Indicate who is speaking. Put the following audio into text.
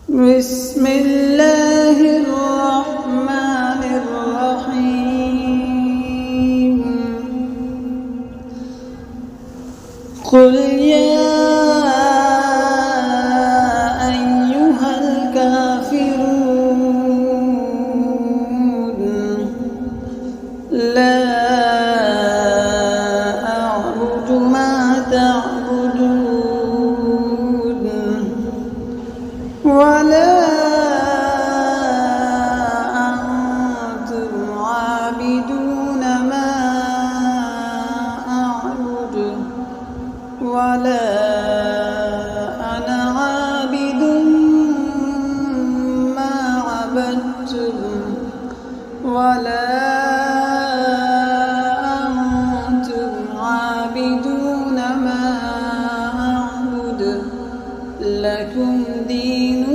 Speaker 1: بسم الله الرحمن الرحيم. قل يا أيها الكافرون لا أعبد ما تعبدون ولا أنتم عابدون ما أعبد ولا أنا عابد ما عبدتم ولا أنتم عابدون ما أعبد لكم دينكم